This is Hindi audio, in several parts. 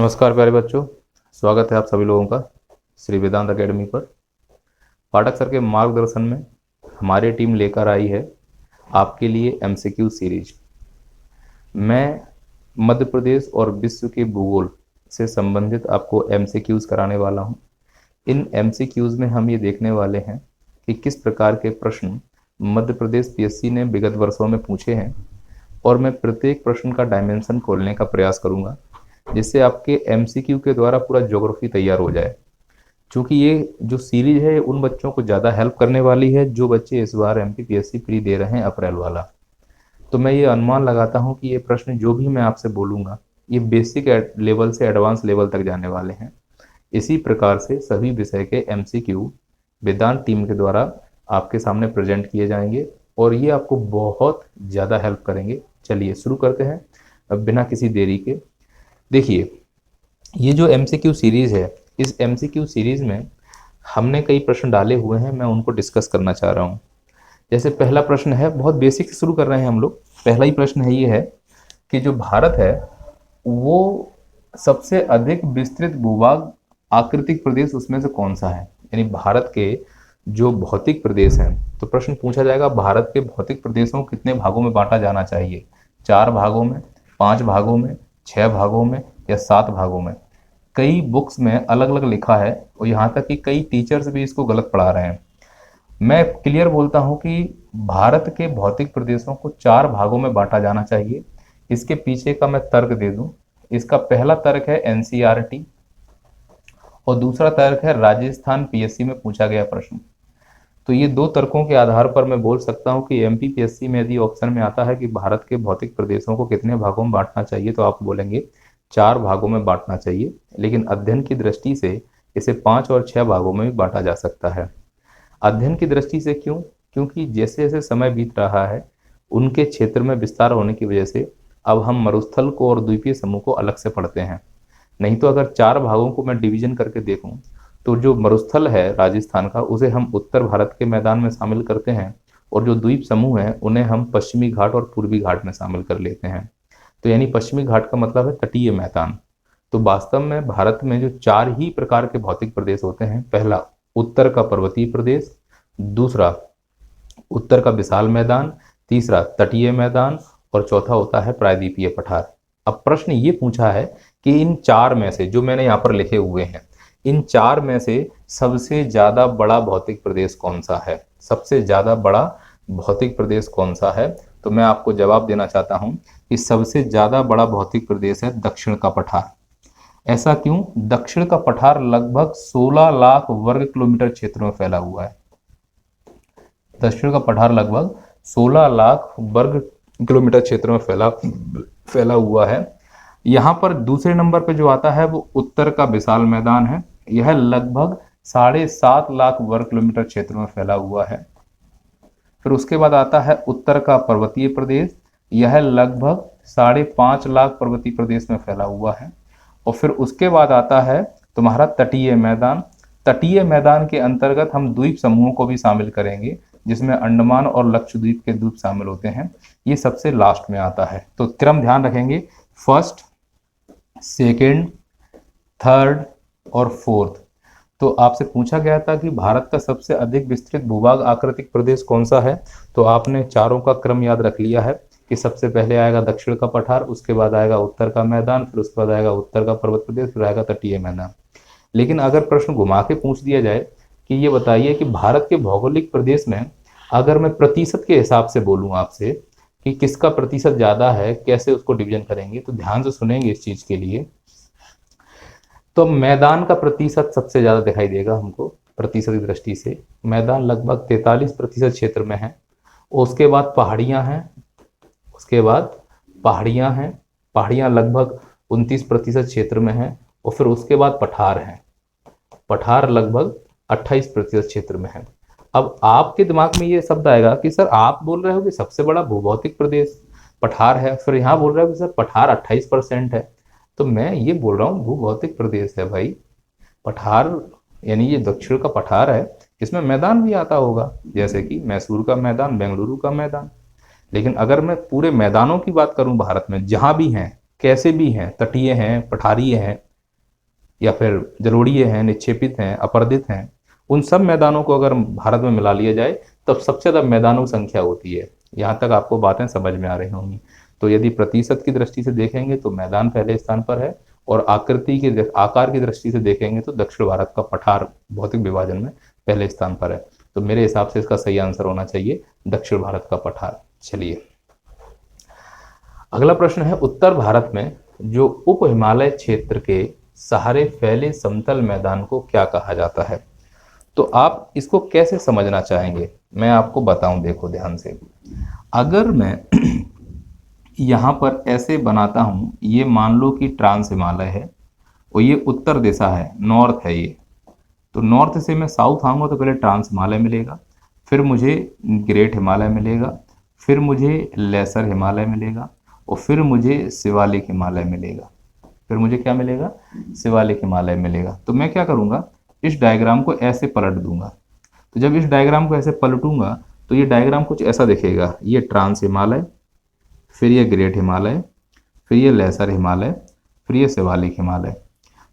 नमस्कार प्यारे बच्चों, स्वागत है आप सभी लोगों का श्री वेदांत एकेडमी पर। पाठक सर के मार्गदर्शन में हमारी टीम लेकर आई है आपके लिए एमसीक्यू सीरीज। मैं मध्य प्रदेश और विश्व के भूगोल से संबंधित आपको एमसीक्यूज कराने वाला हूं। इन एमसीक्यूज में हम ये देखने वाले हैं कि किस प्रकार के प्रश्न मध्य प्रदेश पीएससी ने विगत वर्षों में पूछे हैं, और मैं प्रत्येक प्रश्न का डायमेंशन खोलने का प्रयास करूंगा जिससे आपके एमसीक्यू के द्वारा पूरा ज्योग्राफी तैयार हो जाए। क्योंकि ये जो सीरीज है उन बच्चों को ज़्यादा हेल्प करने वाली है जो बच्चे इस बार एमपीपीएससी प्री दे रहे हैं अप्रैल वाला। तो मैं ये अनुमान लगाता हूँ कि ये प्रश्न जो भी मैं आपसे बोलूँगा ये बेसिक लेवल से एडवांस लेवल तक जाने वाले हैं। इसी प्रकार से सभी विषय के एमसीक्यू वेदांत टीम के द्वारा आपके सामने प्रेजेंट किए जाएंगे और ये आपको बहुत ज़्यादा हेल्प करेंगे। चलिए शुरू करते हैं अब बिना किसी देरी के। देखिए, ये जो एमसीक्यू सीरीज़ है, इस एमसीक्यू सीरीज़ में हमने कई प्रश्न डाले हुए हैं, मैं उनको डिस्कस करना चाह रहा हूँ। जैसे पहला प्रश्न है, बहुत बेसिक से शुरू कर रहे हैं हम लोग। पहला ही प्रश्न है ये है कि जो भारत है वो सबसे अधिक विस्तृत भूभाग आकृतिक प्रदेश उसमें से कौन सा है। यानी भारत के जो भौतिक प्रदेश हैं, तो प्रश्न पूछा जाएगा भारत के भौतिक प्रदेशों को कितने भागों में बांटा जाना चाहिए। 4 भागों में, 5 भागों में, 6 भागों में या 7 भागों में। कई बुक्स में अलग अलग लिखा है और यहाँ तक कि कई टीचर्स भी इसको गलत पढ़ा रहे हैं। मैं क्लियर बोलता हूँ कि भारत के भौतिक प्रदेशों को 4 भागों में बांटा जाना चाहिए। इसके पीछे का मैं तर्क दे दूं। इसका पहला तर्क है एनसीईआरटी और दूसरा तर्क है राजस्थान पीएससी में पूछा गया प्रश्न। तो ये 2 तर्कों के आधार पर मैं बोल सकता हूँ कि एमपीपीएससी में यदि ऑप्शन में आता है कि भारत के भौतिक प्रदेशों को कितने भागों में बांटना चाहिए, तो आप बोलेंगे 4 भागों में बांटना चाहिए। लेकिन अध्ययन की दृष्टि से इसे 5 और 6 भागों में भी बांटा जा सकता है। अध्ययन की दृष्टि से क्यों? क्योंकि जैसे जैसे समय बीत रहा है उनके क्षेत्र में विस्तार होने की वजह से अब हम मरुस्थल को और द्वीपीय समूह को अलग से पढ़ते हैं। नहीं तो अगर 4 भागों को मैं डिवीजन करके देखूं तो जो मरुस्थल है राजस्थान का उसे हम उत्तर भारत के मैदान में शामिल करते हैं और जो द्वीप समूह हैं उन्हें हम पश्चिमी घाट और पूर्वी घाट में शामिल कर लेते हैं। तो यानी पश्चिमी घाट का मतलब है तटीय मैदान। तो वास्तव में भारत में जो 4 ही प्रकार के भौतिक प्रदेश होते हैं, पहला उत्तर का पर्वतीय प्रदेश, दूसरा उत्तर का विशाल मैदान, तीसरा तटीय मैदान और चौथा होता है प्रायद्वीपीय पठार। अब प्रश्न ये पूछा है कि इन 4 में से जो मैंने यहाँ पर लिखे हुए हैं, इन 4 में से सबसे ज्यादा बड़ा भौतिक प्रदेश कौन सा है। सबसे ज्यादा बड़ा भौतिक प्रदेश कौन सा है? तो मैं आपको जवाब देना चाहता हूं कि सबसे ज्यादा बड़ा भौतिक प्रदेश है दक्षिण का पठार। ऐसा क्यों? दक्षिण का पठार लगभग 16 लाख वर्ग किलोमीटर क्षेत्र में फैला हुआ है। दक्षिण का पठार लगभग 16 लाख वर्ग किलोमीटर क्षेत्र में फैला हुआ है। यहाँ पर दूसरे नंबर पे जो आता है वो उत्तर का विशाल मैदान है। यह लगभग 7.5 लाख वर्ग किलोमीटर क्षेत्र में फैला हुआ है। फिर उसके बाद आता है उत्तर का पर्वतीय प्रदेश। यह लगभग 5.5 लाख पर्वतीय प्रदेश में फैला हुआ है। और फिर उसके बाद आता है तुम्हारा तटीय मैदान। तटीय मैदान के अंतर्गत हम द्वीप समूहों को भी शामिल करेंगे जिसमें अंडमान और लक्षद्वीप के द्वीप शामिल होते हैं। ये सबसे लास्ट में आता है। तो क्रम ध्यान रखेंगे, फर्स्ट, सेकेंड, थर्ड और फोर्थ। तो आपसे पूछा गया था कि भारत का सबसे अधिक विस्तृत भूभाग आकृतिक प्रदेश कौन सा है, तो आपने चारों का क्रम याद रख लिया है कि सबसे पहले आएगा दक्षिण का पठार, उसके बाद आएगा उत्तर का मैदान, फिर उसके बाद आएगा उत्तर का पर्वत प्रदेश, फिर आएगा तटीय मैदान। लेकिन अगर प्रश्न घुमा के पूछ दिया जाए कि ये बताइए कि भारत के भौगोलिक प्रदेश में अगर मैं प्रतिशत के हिसाब से बोलूँ आपसे कि किसका प्रतिशत ज्यादा है, कैसे उसको डिवीजन करेंगे, तो ध्यान से सुनेंगे इस चीज के लिए। तो मैदान का प्रतिशत सबसे ज्यादा दिखाई देगा हमको प्रतिशत की दृष्टि से। मैदान लगभग 43% क्षेत्र में है। उसके बाद पहाड़ियां हैं, पहाड़ियां लगभग 29% क्षेत्र में है। और फिर उसके बाद पठार है, पठार लगभग 28% क्षेत्र में है। अब आपके दिमाग में ये शब्द आएगा कि सर आप बोल रहे हो कि सबसे बड़ा भूभौतिक प्रदेश पठार है, फिर यहाँ बोल रहे हो कि सर पठार 28% है। तो मैं ये बोल रहा हूँ भूभौतिक प्रदेश है भाई। पठार यानी ये दक्षिण का पठार है, इसमें मैदान भी आता होगा जैसे कि मैसूर का मैदान, बेंगलुरु का मैदान। लेकिन अगर मैं पूरे मैदानों की बात करूं भारत में जहां भी हैं, कैसे भी हैं, तटीय हैं, पठारीय हैं, या फिर जलोढ़ीय हैं, निक्षेपित हैं, अपरदित हैं, उन सब मैदानों को अगर भारत में मिला लिया जाए तब सबसे ज़्यादा मैदानों की संख्या होती है। यहाँ तक आपको बातें समझ में आ रही होंगी। तो यदि प्रतिशत की दृष्टि से देखेंगे तो मैदान पहले स्थान पर है, और आकार की दृष्टि से देखेंगे तो दक्षिण भारत का पठार भौतिक विभाजन में पहले स्थान पर है। तो मेरे हिसाब से इसका सही आंसर होना चाहिए दक्षिण भारत का पठार। चलिए अगला प्रश्न है, उत्तर भारत में जो उप हिमालय क्षेत्र के सहारे फैले समतल मैदान को क्या कहा जाता है? तो आप इसको कैसे समझना चाहेंगे, मैं आपको बताऊं, देखो ध्यान से। अगर मैं यहाँ पर ऐसे बनाता हूँ, ये मान लो कि ट्रांस हिमालय है और ये उत्तर दिशा है, नॉर्थ है ये। तो नॉर्थ से मैं साउथ आऊँगा तो पहले ट्रांस हिमालय मिलेगा, फिर मुझे ग्रेट हिमालय मिलेगा, फिर मुझे लेसर हिमालय मिलेगा, और फिर मुझे शिवालिक हिमालय मिलेगा। फिर मुझे क्या मिलेगा? शिवालिक हिमालय मिलेगा। तो मैं क्या करूँगा, इस डायग्राम को ऐसे पलट दूंगा। तो जब इस डायग्राम को ऐसे पलटूंगा तो ये डायग्राम कुछ ऐसा दिखेगा, ये ट्रांस हिमालय, फिर ये ग्रेट हिमालय, फिर ये लेसर हिमालय, फिर ये शिवालिक हिमालय।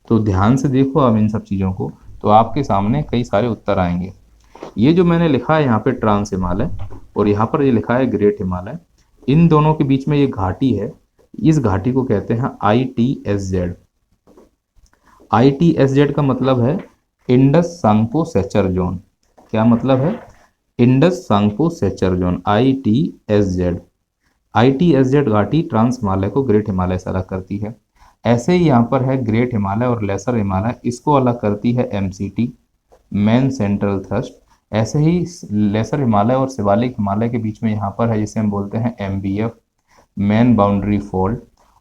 तो ध्यान से देखो आप इन सब चीज़ों को, तो आपके सामने कई सारे उत्तर आएंगे। ये जो मैंने लिखा है यहाँ पे ट्रांस हिमालय, और यहाँ पर ये लिखा है ग्रेट हिमालय, इन दोनों के बीच में ये घाटी है, इस घाटी को कहते हैं ITSZ। ITSZ का मतलब है इंडस सांगपो सेचर जोन। क्या मतलब है? Indus Tsangpo suture zone, ITSZ। ITSZ घाटी ट्रांस हिमालय को ग्रेट हिमालय से अलग करती है। ऐसे ही यहाँ पर है ग्रेट हिमालय और लेसर हिमालय, इसको अलग करती है MCT, मेन सेंट्रल थ्रस्ट। ऐसे ही लेसर हिमालय और शिवालिक हिमालय के बीच में यहाँ पर है जिसे हम बोलते हैं MBF, मेन बाउंड्री फोल्ड।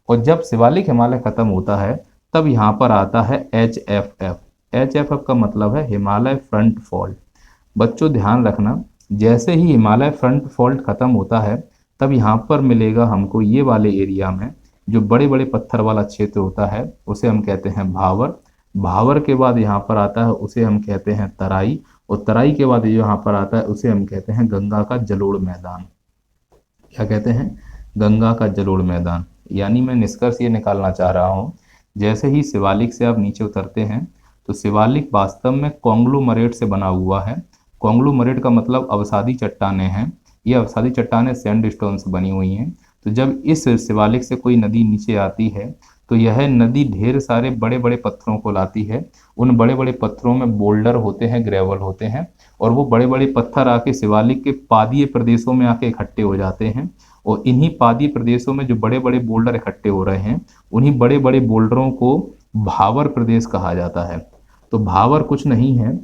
और जब शिवालिक हिमालय खत्म होता है तब यहाँ पर आता है HFF। HFF का मतलब है हिमालय फ्रंट फॉल्ट। बच्चों ध्यान रखना, जैसे ही हिमालय फ्रंट फॉल्ट खत्म होता है तब यहाँ पर मिलेगा हमको, ये वाले एरिया में जो बड़े बड़े पत्थर वाला क्षेत्र होता है उसे हम कहते हैं भावर। भावर के बाद यहाँ पर आता है उसे हम कहते हैं तराई, और तराई के बाद यहाँ पर आता है उसे हम कहते हैं गंगा का जलोढ़ मैदान। क्या कहते हैं? गंगा का जलोढ़ मैदान। यानी मैं निष्कर्ष ये निकालना चाह रहा हूँ, जैसे ही शिवालिक से आप नीचे उतरते हैं तो शिवालिक वास्तव में कॉन्ग्लोमरेट से बना हुआ है। कॉन्ग्लोमरेट का मतलब अवसादी चट्टानें हैं। ये अवसादी चट्टानें सैंडस्टोन से बनी हुई हैं। तो जब इस शिवालिक से कोई नदी नीचे आती है तो यह नदी ढेर सारे बड़े बड़े पत्थरों को लाती है। उन बड़े बड़े पत्थरों में बोल्डर होते हैं, ग्रेवल होते हैं, और वो बड़े बड़े पत्थर आके शिवालिक के पादीय प्रदेशों में आके इकट्ठे हो जाते हैं। और इन्हीं पादीय प्रदेशों में जो बड़े बड़े बोल्डर इकट्ठे हो रहे हैं, उन्हीं बड़े बड़े बोल्डरों को भावर प्रदेश कहा जाता है। तो भावर कुछ नहीं है,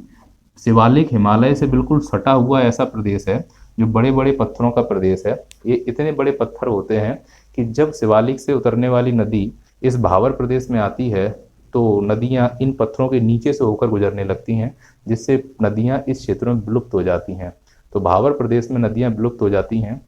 शिवालिक हिमालय से बिल्कुल सटा हुआ ऐसा प्रदेश है जो बड़े बड़े पत्थरों का प्रदेश है। ये इतने बड़े पत्थर होते हैं कि जब शिवालिक से उतरने वाली नदी इस भावर प्रदेश में आती है तो नदियां इन पत्थरों के नीचे से होकर गुजरने लगती हैं, जिससे नदियां इस क्षेत्र में विलुप्त हो जाती हैं। तो भावर प्रदेश में नदियां विलुप्त हो जाती हैं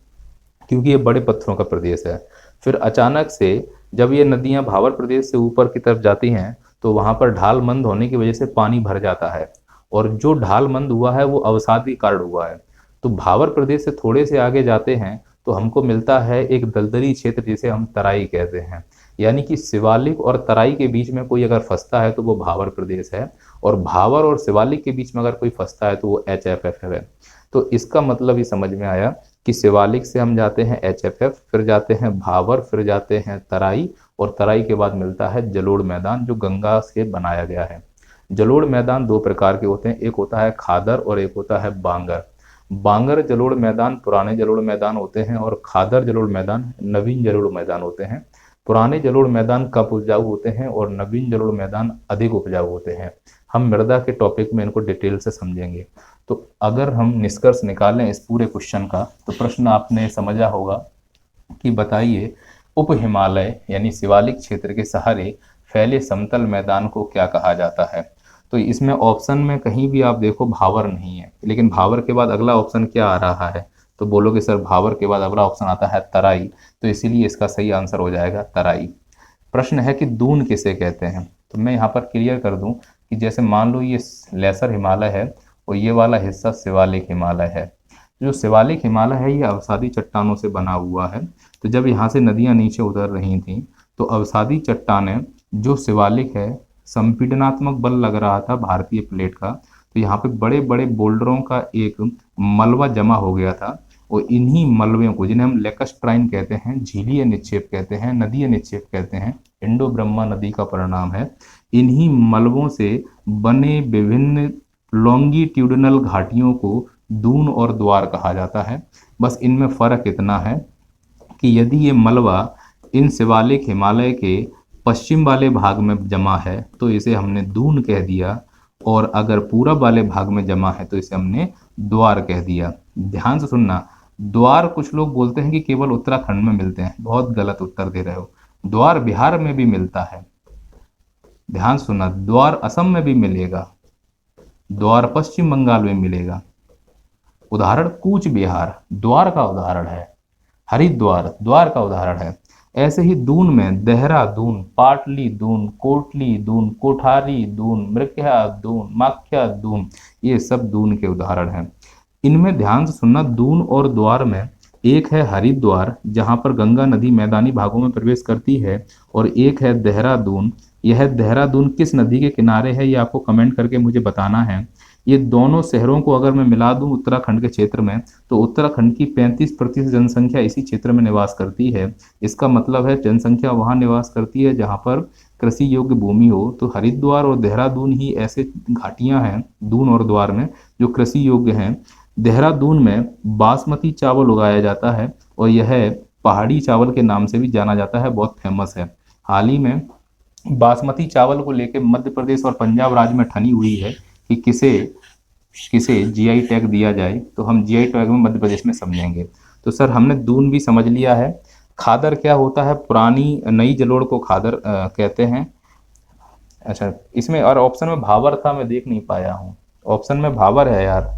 क्योंकि ये बड़े पत्थरों का प्रदेश है। फिर अचानक से जब ये नदियां भावर प्रदेश से ऊपर की तरफ जाती हैं तो वहाँ पर ढाल मंद होने की वजह से पानी भर जाता है, और जो ढाल मंद हुआ है वो अवसादी कारण हुआ है। तो भावर प्रदेश से थोड़े से आगे जाते हैं तो हमको मिलता है एक दलदली क्षेत्र जिसे हम तराई कहते हैं। यानी कि शिवालिक और तराई के बीच में कोई अगर फंसता है तो वो भावर प्रदेश है, और भावर और शिवालिक के बीच में अगर कोई फंसता है तो वो HFF है। तो इसका मतलब ये समझ में आया कि शिवालिक से हम जाते हैं HFF, फिर जाते हैं भावर, फिर जाते हैं तराई, और तराई के बाद मिलता है जलोढ़ मैदान जो गंगा से बनाया गया है। जलोढ़ मैदान दो प्रकार के होते हैं, एक होता है खादर और एक होता है बांगर। बांगर जलोढ़ मैदान पुराने जलोढ़ मैदान होते हैं और खादर जलोढ़ मैदान नवीन जलोढ़ मैदान होते हैं। पुराने जलोढ़ मैदान कम उपजाऊ होते हैं और नवीन जलोढ़ मैदान अधिक उपजाऊ होते हैं। हम मृदा के टॉपिक में इनको डिटेल से समझेंगे। तो अगर हम निष्कर्ष निकालें इस पूरे क्वेश्चन का, तो प्रश्न आपने समझा होगा कि बताइए उप हिमालय यानी शिवालिक क्षेत्र के सहारे फैले समतल मैदान को क्या कहा जाता है। तो इसमें ऑप्शन में कहीं भी आप देखो भावर नहीं है, लेकिन भावर के बाद अगला ऑप्शन क्या आ रहा है, तो बोलोगे सर भावर के बाद अगला ऑप्शन आता है तराई, तो इसीलिए इसका सही आंसर हो जाएगा तराई। प्रश्न है कि दून किसे कहते हैं, तो मैं यहाँ पर क्लियर कर दूं कि जैसे मान लो ये लेसर हिमालय है और ये वाला हिस्सा शिवालिक हिमालय है। जो शिवालिक हिमालय है ये अवसादी चट्टानों से बना हुआ है। तो जब यहाँ से नदियाँ नीचे उतर रही थी तो अवसादी चट्टानें जो शिवालिक है संपीडनात्मक बल लग रहा था भारतीय प्लेट का, तो यहाँ पे बड़े बड़े बोल्डरों का एक मलबा जमा हो गया था, और इन्हीं मलबे को, जिन्हें हम लेकस्ट्राइन कहते हैं, झीलीय निक्षेप कहते हैं, नदीय निक्षेप कहते हैं, इंडो ब्रह्मा नदी का परिणाम है, इन्हीं मलबों से बने विभिन्न लॉन्गिट्यूडनल घाटियों को दून और द्वार कहा जाता है। बस इनमें फर्क इतना है कि यदि ये मलबा इन शिवालिक हिमालय के पश्चिम वाले भाग में जमा है तो इसे हमने दून कह दिया, और अगर पूरब वाले भाग में जमा है तो इसे हमने द्वार कह दिया। ध्यान से सुनना, द्वार कुछ लोग बोलते हैं कि केवल उत्तराखंड में मिलते हैं, बहुत गलत उत्तर दे रहे हो। द्वार बिहार में भी मिलता है। ध्यान सुनना, द्वार असम में भी मिलेगा, द्वार पश्चिम बंगाल में मिलेगा। उदाहरण कूच बिहार द्वार का उदाहरण है, हरिद्वार द्वार का उदाहरण है। ऐसे ही दून में देहरादून, पाटली दून, कोटली दून, कोठारी दून, मृग्या दून, माख्या दून, ये सब दून के उदाहरण हैं। इनमें ध्यान से सुनना, दून और द्वार में एक है हरिद्वार जहां पर गंगा नदी मैदानी भागों में प्रवेश करती है, और एक है देहरादून। यह देहरादून किस नदी के किनारे है ये आपको कमेंट करके मुझे बताना है। ये दोनों शहरों को अगर मैं मिला दूं उत्तराखंड के क्षेत्र में, तो उत्तराखंड की 35% जनसंख्या इसी क्षेत्र में निवास करती है। इसका मतलब है जनसंख्या वहां निवास करती है जहां पर कृषि योग्य भूमि हो। तो हरिद्वार और देहरादून ही ऐसे घाटियां हैं दून और द्वार में जो कृषि योग्य हैं। देहरादून में बासमती चावल उगाया जाता है, और यह पहाड़ी चावल के नाम से भी जाना जाता है, बहुत फेमस है। हाल ही में बासमती चावल को लेकर मध्य प्रदेश और पंजाब राज्य में ठनी हुई है कि किसे किसे जीआई टैग दिया जाए, तो हम जीआई टैग में मध्य प्रदेश में समझेंगे। तो सर हमने दून भी समझ लिया है। खादर क्या होता है? पुरानी नई जलोढ़ को खादर कहते हैं। अच्छा, इसमें और ऑप्शन में भावर था, मैं देख नहीं पाया हूँ। ऑप्शन में भावर है यार,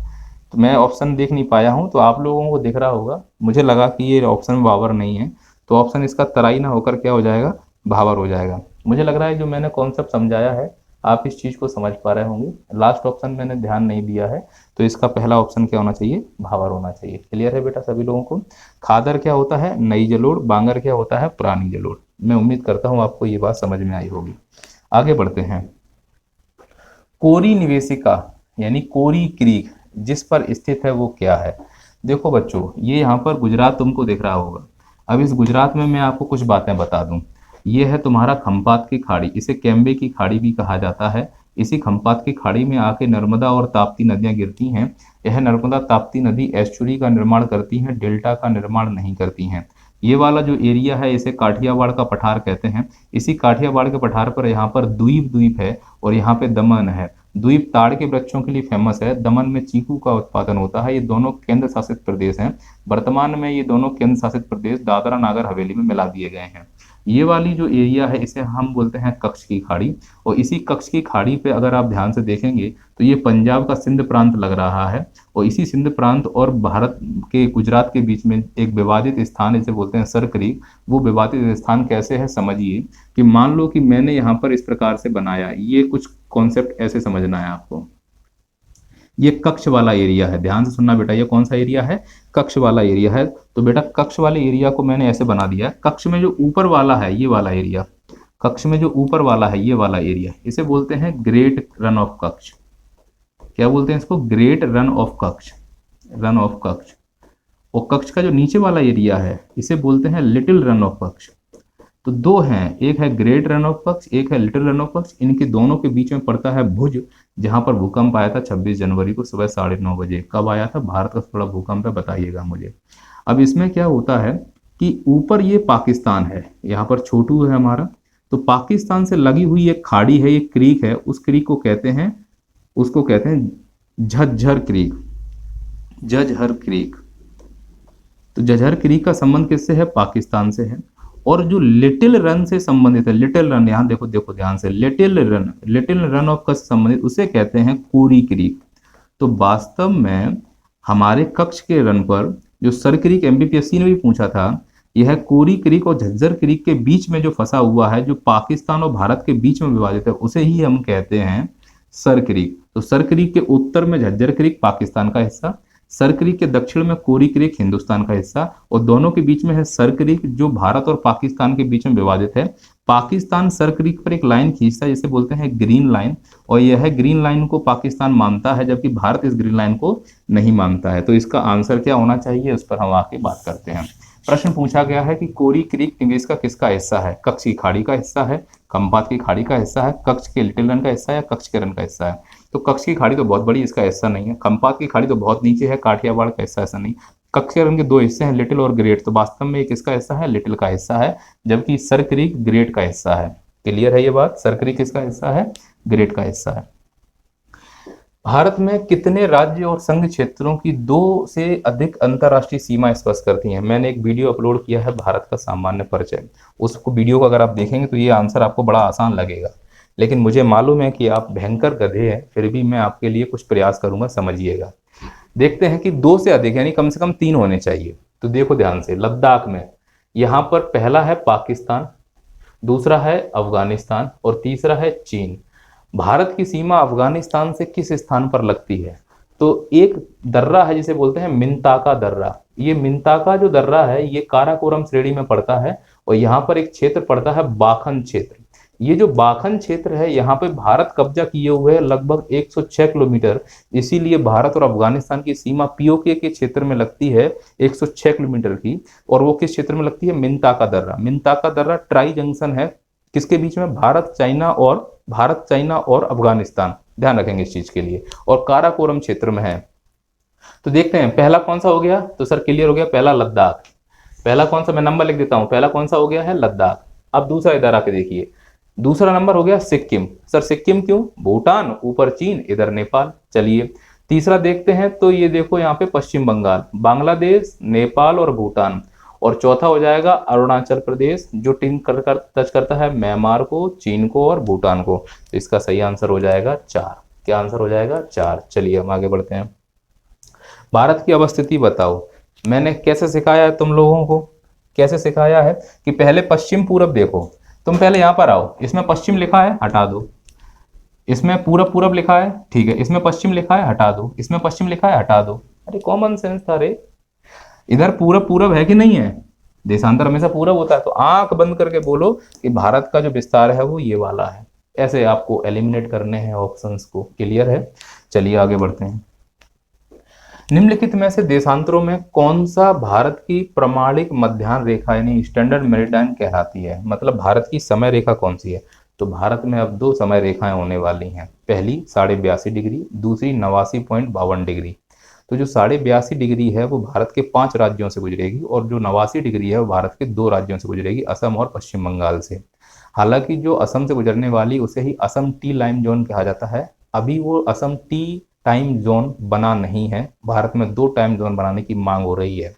तो मैं ऑप्शन देख नहीं पाया हूँ, तो आप लोगों को दिख रहा होगा। मुझे लगा कि ये ऑप्शन में भावर नहीं है, तो ऑप्शन इसका तराई ना होकर क्या हो जाएगा, भावर हो जाएगा। मुझे लग रहा है जो मैंने कॉन्सेप्ट समझाया है आप इस चीज़ को समझ पा रहे होंगे। लास्ट ऑप्शन मैंने ध्यान नहीं दिया है, तो इसका पहला ऑप्शन क्या होना चाहिए, भावर होना चाहिए। क्लियर है बेटा सभी लोगों को? खादर क्या होता है? नई जलोढ़। बांगर क्या होता है? पुरानी जलोढ़। मैं उम्मीद करता हूँ आपको ये बात समझ में आई होगी। आगे बढ़ते हैं। कोरी निवेशिका यानी कोरी क्रीक जिस पर स्थित है वो क्या है? देखो बच्चों, ये यहाँ पर गुजरात तुमको दिख रहा होगा। अब इस गुजरात में मैं आपको कुछ बातें बता दूं। ये है तुम्हारा खम्पात की खाड़ी, इसे कैम्बे की खाड़ी भी कहा जाता है। इसी खम्पात की खाड़ी में आके नर्मदा और ताप्ती नदियां गिरती हैं। यह नर्मदा ताप्ती नदी एस्चुरी का निर्माण करती हैं, डेल्टा का निर्माण नहीं करती हैं। ये वाला जो एरिया है इसे काठियावाड़ का पठार कहते हैं। इसी काठियावाड़ के पठार पर यहाँ पर द्वीप है, और यहाँ पे दमन है। द्वीप ताड़ के वृक्षों के लिए फेमस है। दमन में चीकू का उत्पादन होता है। ये दोनों केंद्र शासित प्रदेश हैं। वर्तमान में ये दोनों केंद्र शासित प्रदेश दादरा नागर हवेली में मिला दिए गए हैं। ये वाली जो एरिया है इसे हम बोलते हैं कच्छ की खाड़ी, और इसी कच्छ की खाड़ी पे अगर आप ध्यान से देखेंगे तो ये पंजाब का सिंध प्रांत लग रहा है, और इसी सिंध प्रांत और भारत के गुजरात के बीच में एक विवादित स्थान इसे बोलते हैं सर क्रीक। वो विवादित स्थान कैसे है समझिए कि मान लो कि मैंने यहाँ पर इस प्रकार से बनाया, ये कुछ कॉन्सेप्ट ऐसे समझना है आपको। ये कक्ष वाला एरिया है, ध्यान से सुनना बेटा, ये कौन सा एरिया है? कक्ष वाला एरिया है। तो बेटा कक्ष वाले एरिया को मैंने ऐसे बना दिया, कक्ष में जो ऊपर वाला है ये वाला एरिया, कक्ष में जो ऊपर वाला है ये वाला एरिया, इसे बोलते हैं ग्रेट रन ऑफ कक्ष। क्या बोलते हैं इसको? ग्रेट रन ऑफ कक्ष, रन ऑफ कक्ष। और कक्ष का जो नीचे वाला एरिया है इसे बोलते हैं लिटिल रन ऑफ कक्ष। तो दो हैं, एक है ग्रेट रन ऑफ कक्ष, एक है लिटिल रन ऑफ कक्ष। इनके दोनों के बीच में पड़ता है भुज, जहां पर भूकंप आया था 26 जनवरी को सुबह 9:30 बजे। कब आया था? भारत का थोड़ा भूकंप है, बताइएगा मुझे। अब इसमें क्या होता है कि ऊपर ये पाकिस्तान है, यहाँ पर छोटू है हमारा, तो पाकिस्तान से लगी हुई एक खाड़ी है, एक क्रीक है, उस क्रीक को कहते हैं, उसको कहते हैं झज्जर क्रीक, झज्जर क्रीक। तो झज्जर क्रीक का संबंध किससे है? पाकिस्तान से है। और जो लिटिल रन से संबंधित है, लिटिल रन, यहाँ देखो देखो ध्यान से, लिटिल रन ऑफ कच्छ संबंधित, उसे कहते हैं कोरी क्रीक। तो वास्तव में हमारे कच्छ के रन पर जो सर क्रीक एमपीपीएससी ने भी पूछा था, यह कोरी क्रीक और झज्जर क्रीक के बीच में जो फंसा हुआ है, जो पाकिस्तान और भारत के बीच में विभाजित है, उसे ही हम कहते हैं सर क्रीक। तो सर क्रीक के उत्तर में झज्जर क्रीक पाकिस्तान का हिस्सा, सर क्रीक के दक्षिण में कोरी क्रीक हिंदुस्तान का हिस्सा, और दोनों के बीच में है सर क्रीक जो भारत और पाकिस्तान के बीच में विभाजित है। पाकिस्तान सर क्रीक पर एक लाइन खींचता है जिसे बोलते हैं ग्रीन लाइन, और यह ग्रीन लाइन को पाकिस्तान मानता है जबकि भारत इस ग्रीन लाइन को नहीं मानता है। तो इसका आंसर क्या होना चाहिए, उस पर हम आके बात करते हैं। प्रश्न पूछा गया है कि कोरी क्रीक टिंगिस का किसका हिस्सा है, कच्छ की खाड़ी का हिस्सा है, खंबात की खाड़ी का हिस्सा है, कच्छ के लिटिल रन का हिस्सा है, या कच्छ के रन का हिस्सा है। तो कच्छ की खाड़ी तो बहुत बड़ी, इसका हिस्सा नहीं है। खंपात की खाड़ी तो बहुत नीचे है, काठियावाड़ का हिस्सा ऐसा नहीं। कच्छ के रन के दो हिस्से हैं, लिटिल और ग्रेट, तो वास्तव में एक किसका हिस्सा है, लिटिल का हिस्सा है, जबकि सर क्रीक ग्रेट का हिस्सा है। क्लियर है ये बात, सर क्रीक किसका हिस्सा है, ग्रेट का हिस्सा है। भारत में कितने राज्य और संघ क्षेत्रों की 2 से अधिक अंतर्राष्ट्रीय सीमा स्पर्श करती हैं? मैंने एक वीडियो अपलोड किया है भारत का सामान्य परिचय, उसको वीडियो को अगर आप देखेंगे तो ये आंसर आपको बड़ा आसान लगेगा, लेकिन मुझे मालूम है कि आप भयंकर गधे हैं, फिर भी मैं आपके लिए कुछ प्रयास करूंगा, समझिएगा। देखते हैं कि 2 से अधिक यानी कम से कम 3 होने चाहिए। तो देखो ध्यान से, लद्दाख में यहाँ पर पहला है पाकिस्तान, दूसरा है अफगानिस्तान और तीसरा है चीन। भारत की सीमा अफगानिस्तान से किस स्थान पर लगती है? तो एक दर्रा है जिसे बोलते हैं मिंताका दर्रा। ये मिंताका जो दर्रा है ये काराकोरम श्रेणी में पड़ता है, और यहाँ पर एक क्षेत्र पड़ता है बाखन क्षेत्र। ये जो बाखन क्षेत्र है यहाँ पे भारत कब्जा किए हुए है लगभग 106 किलोमीटर, इसीलिए भारत और अफगानिस्तान की सीमा पीओके के क्षेत्र में लगती है 106 किलोमीटर की। और वो किस क्षेत्र में लगती है, मिंताका दर्रा। मिंताका दर्रा ट्राई जंक्शन है किसके बीच में, भारत चाइना और अफगानिस्तान, ध्यान रखेंगे इस चीज के लिए, और काराकोरम क्षेत्र में है। तो देखते हैं पहला कौन सा हो गया, तो सर क्लियर हो गया, पहला लद्दाख। पहला कौन सा, मैं नंबर लिख देता हूं, पहला कौन सा हो गया है, लद्दाख। अब दूसरा इधर आके देखिए, दूसरा नंबर हो गया सिक्किम। सर सिक्किम क्यों, भूटान, ऊपर चीन, इधर नेपाल। चलिए तीसरा देखते हैं, तो ये देखो यहाँ पे पश्चिम बंगाल, बांग्लादेश, नेपाल और भूटान। और चौथा हो जाएगा अरुणाचल प्रदेश जो टच करता है म्यांमार को, चीन को और भूटान को। तो इसका सही आंसर हो जाएगा 4। क्या आंसर हो जाएगा, 4। चलिए हम आगे बढ़ते हैं। भारत की अवस्थिति बताओ। मैंने कैसे सिखाया है तुम लोगों को, कैसे सिखाया है कि पहले पश्चिम पूरब देखो, तुम पहले यहाँ पर आओ, इसमें पश्चिम लिखा है हटा दो, इसमें पूरब पूरब लिखा है, ठीक है, इसमें पश्चिम लिखा है हटा दो, इसमें पश्चिम लिखा है हटा दो। अरे कॉमन सेंस था रे, इधर पूरब पूरब है कि नहीं है, देशांतर हमेशा पूरब होता है, तो आंख बंद करके बोलो कि भारत का जो विस्तार है वो ये वाला है। ऐसे आपको एलिमिनेट करने हैं ऑप्शंस को। क्लियर है, चलिए आगे बढ़ते हैं। निम्नलिखित में से देशांतरों में कौन सा भारत की प्रमाणिक मध्याह्न रेखा यानी स्टैंडर्ड मेरिडायन कहलाती है, मतलब भारत की समय रेखा कौन सी है? तो भारत में अब 2 समय रेखाएं होने वाली हैं, पहली 82.5 डिग्री, दूसरी 89.52 डिग्री। तो जो 82.5 डिग्री है वो भारत के 5 राज्यों से गुजरेगी, और जो 89 डिग्री है वो भारत के 2 राज्यों से गुजरेगी, असम और पश्चिम बंगाल से। हालांकि जो असम से गुजरने वाली उसे ही असम टी टाइम जोन कहा जाता है। अभी वो असम टी टाइम जोन बना नहीं है, भारत में 2 टाइम जोन बनाने की मांग हो रही है,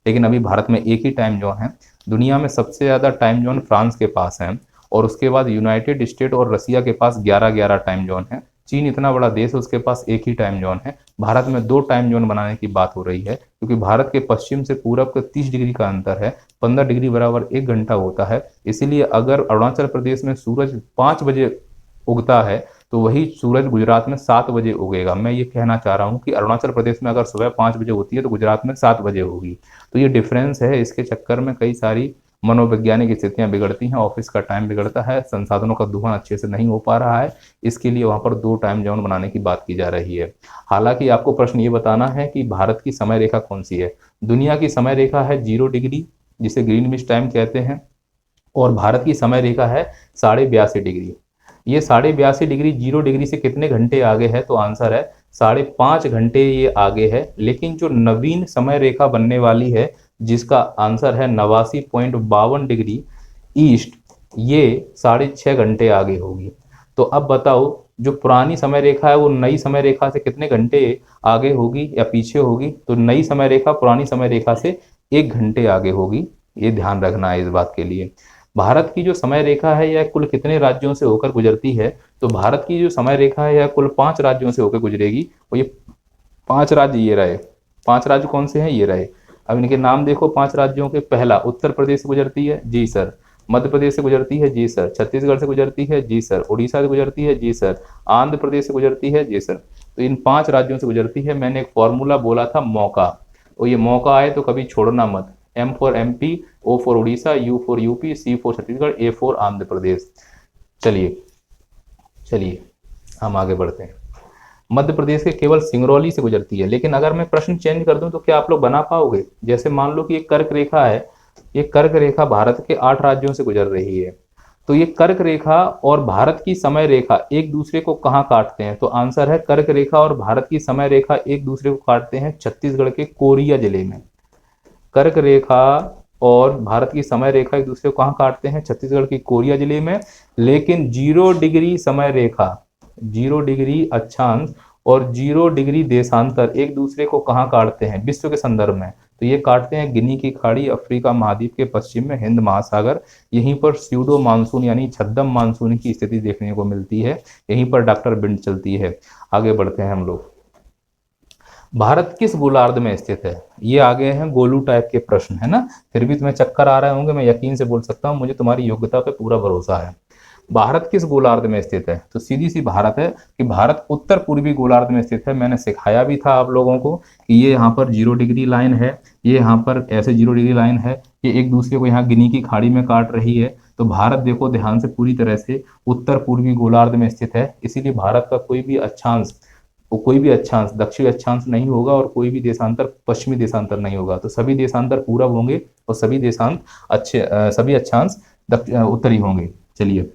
लेकिन अभी भारत में एक ही टाइम जोन है। दुनिया में सबसे ज़्यादा टाइम जोन फ्रांस के पास है, और उसके बाद यूनाइटेड स्टेट और रसिया के पास 11-11 टाइम जोन है। चीन इतना बड़ा देश है, उसके पास एक ही टाइम जोन है। भारत में 2 टाइम जोन बनाने की बात हो रही है, क्योंकि भारत के पश्चिम से पूरब का 30 डिग्री का अंतर है, 15 डिग्री बराबर 1 घंटा होता है। इसीलिए अगर अरुणाचल प्रदेश में सूरज 5 बजे उगता है तो वही सूरज गुजरात में 7 बजे उगेगा। मैं ये कहना चाह रहा हूँ कि अरुणाचल प्रदेश में अगर सुबह 5 बजे होती है तो गुजरात में 7 बजे होगी। तो ये डिफरेंस है, इसके चक्कर में कई सारी मनोवैज्ञानिक स्थितियां बिगड़ती हैं, ऑफिस का टाइम बिगड़ता है, संसाधनों का दोहन अच्छे से नहीं हो पा रहा है, इसके लिए वहां पर 2 टाइम जोन बनाने की बात की जा रही है। हालांकि आपको प्रश्न ये बताना है कि भारत की समय रेखा कौन सी है। दुनिया की समय रेखा है 0 डिग्री जिसे ग्रीनविच टाइम कहते हैं, और भारत की समय रेखा है 82.5 डिग्री। ये 82.5 डिग्री 0 डिग्री से कितने घंटे आगे है, तो आंसर है 5.5 घंटे ये आगे है। लेकिन जो नवीन समय रेखा बनने वाली है जिसका आंसर है 89.52 डिग्री ईस्ट, ये 6.5 घंटे आगे होगी। तो अब बताओ जो पुरानी समय रेखा है वो नई समय रेखा से कितने घंटे आगे होगी या पीछे होगी? तो नई समय रेखा पुरानी समय रेखा से 1 घंटे आगे होगी, ये ध्यान रखना है इस बात के लिए। भारत की जो समय रेखा है यह कुल कितने राज्यों से होकर गुजरती है? तो भारत की जो समय रेखा है यह कुल 5 राज्यों से होकर गुजरेगी, और ये 5 राज्य ये रहे। 5 राज्य कौन से हैं, ये रहे। अब इनके नाम देखो 5 राज्यों के। पहला उत्तर प्रदेश से गुजरती है, जी सर। मध्य प्रदेश से गुजरती है, जी सर। छत्तीसगढ़ से गुजरती है, जी सर। उड़ीसा से गुजरती है, जी सर। आंध्र प्रदेश से गुजरती है, जी सर। तो इन 5 राज्यों से गुजरती है। मैंने एक फॉर्मूला बोला था मौका, और ये मौका आए तो कभी छोड़ना मत। M for MP, O for Orissa, U for UP, C for Chhattisgarh, A for Andhra Pradesh. चलिए चलिए हम आगे बढ़ते हैं। मध्य प्रदेश के केवल सिंगरौली से गुजरती है, लेकिन अगर मैं प्रश्न चेंज कर दूं तो क्या आप लोग बना पाओगे? जैसे मान लो कि एक कर्क रेखा है, ये कर्क रेखा भारत के 8 राज्यों से गुजर रही है, तो ये कर्क रेखा और भारत की समय रेखा एक दूसरे को कहाँ काटते हैं? तो आंसर है कर्क रेखा और भारत की समय रेखा एक दूसरे को काटते हैं छत्तीसगढ़ के कोरिया जिले में। कर्क रेखा और भारत की समय रेखा एक दूसरे को कहाँ काटते हैं? छत्तीसगढ़ की कोरिया जिले में। लेकिन 0 डिग्री समय रेखा, 0 डिग्री अक्षांश और 0 डिग्री देशांतर एक दूसरे को कहाँ काटते हैं विश्व के संदर्भ में? तो ये काटते हैं गिनी की खाड़ी, अफ्रीका महाद्वीप के पश्चिम में, हिंद महासागर। यहीं पर स्यूडो मानसून यानी छद्म मानसून की स्थिति देखने को मिलती है, यहीं पर डॉक्टर बिंड चलती है। आगे बढ़ते हैं हम लोग। भारत किस गोलार्ध में स्थित है? ये आगे हैं गोलू टाइप के प्रश्न, है ना। फिर भी तुम्हें चक्कर आ रहे होंगे, मैं यकीन से बोल सकता हूँ, मुझे तुम्हारी योग्यता पे पूरा भरोसा है। भारत किस गोलार्ध में स्थित है? तो सीधी सी भारत है कि भारत उत्तर पूर्वी गोलार्ध में स्थित है। मैंने सिखाया भी था आप लोगों को कि ये यहाँ पर 0 डिग्री लाइन है, ये यहाँ पर ऐसे 0 डिग्री लाइन है, ये एक दूसरे को यहाँ गिनी की खाड़ी में काट रही है। तो भारत देखो ध्यान से पूरी तरह से उत्तर पूर्वी गोलार्ध में स्थित है, इसीलिए भारत का कोई भी अक्षांश दक्षिणी अक्षांश नहीं होगा और कोई भी देशांतर पश्चिमी देशांतर नहीं होगा। तो सभी देशांतर पूरब होंगे और सभी अक्षांश उत्तरी होंगे। चलिए,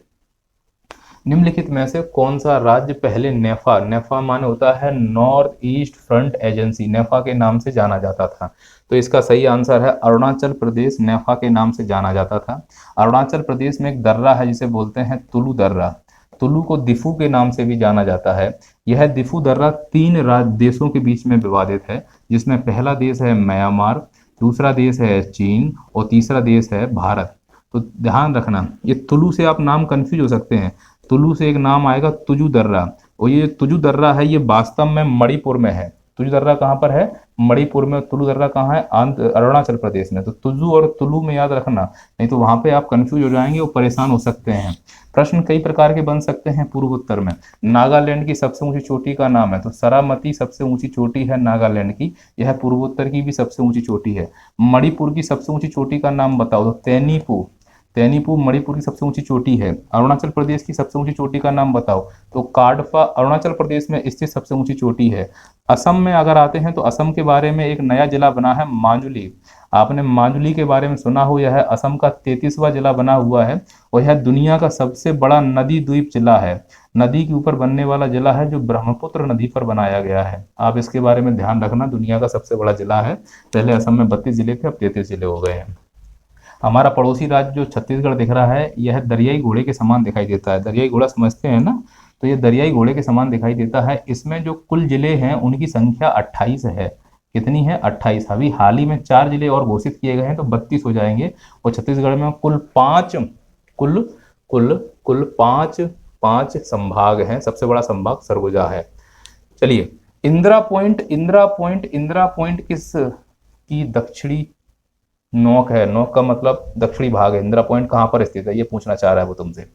निम्नलिखित में से कौन सा राज्य पहले नेफा माने होता है नॉर्थ ईस्ट फ्रंट एजेंसी, नेफा के नाम से जाना जाता था? तो इसका सही आंसर है अरुणाचल प्रदेश नेफा के नाम से जाना जाता था। अरुणाचल प्रदेश में एक दर्रा है जिसे बोलते हैं तुलु दर्रा, तुलु को दिफू के नाम से भी जाना जाता है। यह दिफू दर्रा 3 देशों के बीच में विवादित है, जिसमें पहला देश है म्यांमार, दूसरा देश है चीन और तीसरा देश है भारत। तो ध्यान रखना, ये तुलु से आप नाम कंफ्यूज हो सकते हैं। तुलु से एक नाम आएगा तुजु दर्रा, और ये तुजु दर्रा है, ये वास्तव में मणिपुर में है। तुजु दर्रा कहाँ पर है? मणिपुर में। तुलु दर्रा कहाँ है? अरुणाचल प्रदेश में। तो तुजु और तुलु में याद रखना, नहीं तो वहां पे आप कंफ्यूज हो जाएंगे और परेशान हो सकते हैं। प्रश्न कई प्रकार के बन सकते हैं पूर्व उत्तर में। नागालैंड की सबसे ऊंची चोटी का नाम है, तो सरामती सबसे ऊंची चोटी है नागालैंड की, यह पूर्वोत्तर की भी सबसे ऊंची चोटी है। मणिपुर की सबसे ऊंची चोटी का नाम बताओ, तो तेनीपू मणिपुर की सबसे ऊंची चोटी है। अरुणाचल प्रदेश की सबसे ऊंची चोटी का नाम बताओ, तो काडफा अरुणाचल प्रदेश में स्थित सबसे ऊंची चोटी है। असम में अगर आते हैं तो असम के बारे में एक नया जिला बना है माजुली, आपने माजुली के बारे में सुना हो, यह असम का 33वां जिला बना हुआ है और यह दुनिया का सबसे बड़ा नदी द्वीप जिला है। नदी के ऊपर बनने वाला जिला है जो ब्रह्मपुत्र नदी पर बनाया गया है। आप इसके बारे में ध्यान रखना, दुनिया का सबसे बड़ा जिला है। पहले असम में 32 जिले थे, अब 33 जिले हो गए हैं। हमारा पड़ोसी राज्य जो छत्तीसगढ़ दिख रहा है, यह दरियाई घोड़े के समान दिखाई देता है। दरियाई घोड़ा समझते हैं ना, तो ये दरियाई घोड़े के समान दिखाई देता है। इसमें जो कुल जिले हैं उनकी संख्या 28 है। कितनी है? 28। अभी हाल ही में 4 जिले और घोषित किए गए हैं तो 32 हो जाएंगे। और छत्तीसगढ़ में कुल 5 संभाग हैं। सबसे बड़ा संभाग सरगुजा है। चलिए, इंदिरा पॉइंट किस की दक्षिणी नोक है? नोक का मतलब दक्षिणी भाग है। इंदिरा पॉइंट कहां पर स्थित है, ये पूछना चाह रहा है वो तुमसे।